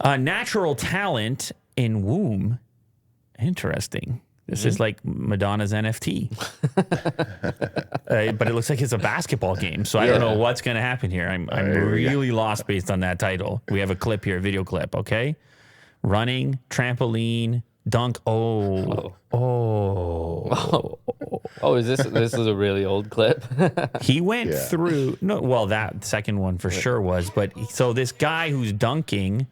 Natural talent in womb. Interesting. This is like Madonna's NFT. But it looks like it's a basketball game. So I don't know what's going to happen here. I'm really lost based on that title. We have a clip here, video clip, okay? Running, trampoline, dunk. Oh, is this is a really old clip? He went through, that second one for sure was. But so this guy who's dunking,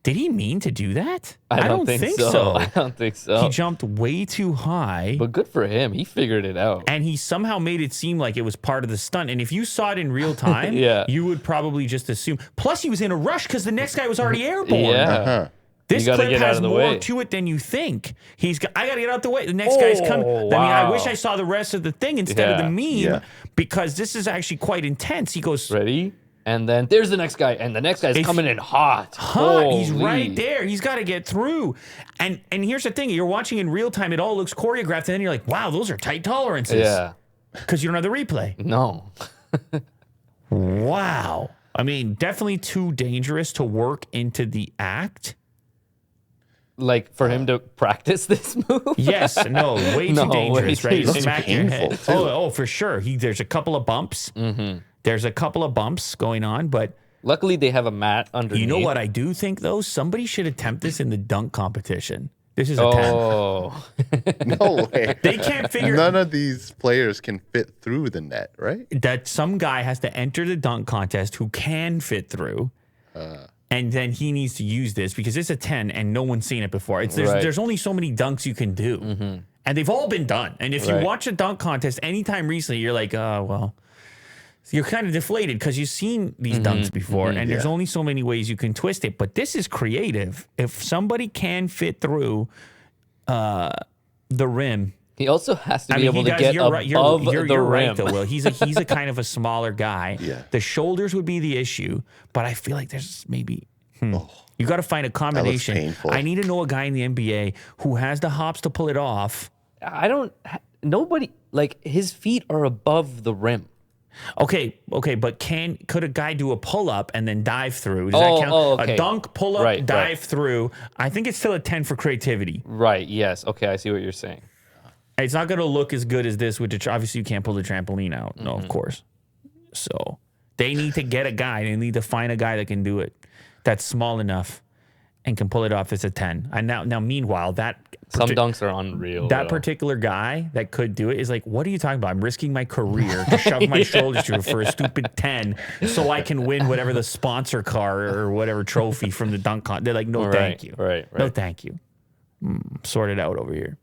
did he mean to do that? I don't think so. I don't think so. He jumped way too high. But good for him. He figured it out. And he somehow made it seem like it was part of the stunt. And if you saw it in real time, you would probably just assume. Plus, he was in a rush because the next guy was already airborne. Yeah. This clip has more to it than you think. I got to get out the way. The next guy's coming. Wow. I mean, I wish I saw the rest of the thing instead of the meme because this is actually quite intense. He goes... Ready? And then there's the next guy, and the next guy's coming in hot. He's right there. He's got to get through. And here's the thing. You're watching in real time. It all looks choreographed. And then you're like, wow, those are tight tolerances. Yeah. Because you don't have the replay. No. Wow. I mean, definitely too dangerous to work into the act. Like for him to practice this move? Yes. No, way too dangerous, right? You smack your head. Oh, for sure. There's a couple of bumps. Mm-hmm. There's a couple of bumps going on, but... Luckily, they have a mat underneath. You know what I do think, though? Somebody should attempt this in the dunk competition. This is a 10. No way. They can't figure... None of these players can fit through the net, right? That some guy has to enter the dunk contest who can fit through, and then he needs to use this because it's a 10 and no one's seen it before. There's only so many dunks you can do, and they've all been done. And if you watch a dunk contest anytime recently, you're like, oh, well... You're kind of deflated because you've seen these dunks before, and there's only so many ways you can twist it. But this is creative. If somebody can fit through the rim, he also has to be able to get above the rim. Right, though, Will. He's a kind of a smaller guy. Yeah. The shoulders would be the issue, but I feel like there's maybe you got to find a combination. That looks painful. I need to know a guy in the NBA who has the hops to pull it off. Nobody like his feet are above the rim. Okay, but could a guy do a pull-up and then dive through? Does that count? Okay. A dunk, pull-up, dive through. I think it's still a 10 for creativity. Right, yes. Okay, I see what you're saying. It's not going to look as good as this, which obviously you can't pull the trampoline out. No, of course. So they need to get a guy. They need to find a guy that can do it, that's small enough and can pull it off as a 10. And now meanwhile, some dunks are unreal. That particular guy that could do it is like, what are you talking about? I'm risking my career to shove my shoulders through for a stupid 10 so I can win whatever the sponsor car or whatever trophy from the dunk con. They're like, no, thank you. Right. No, thank you. Sort it out over here.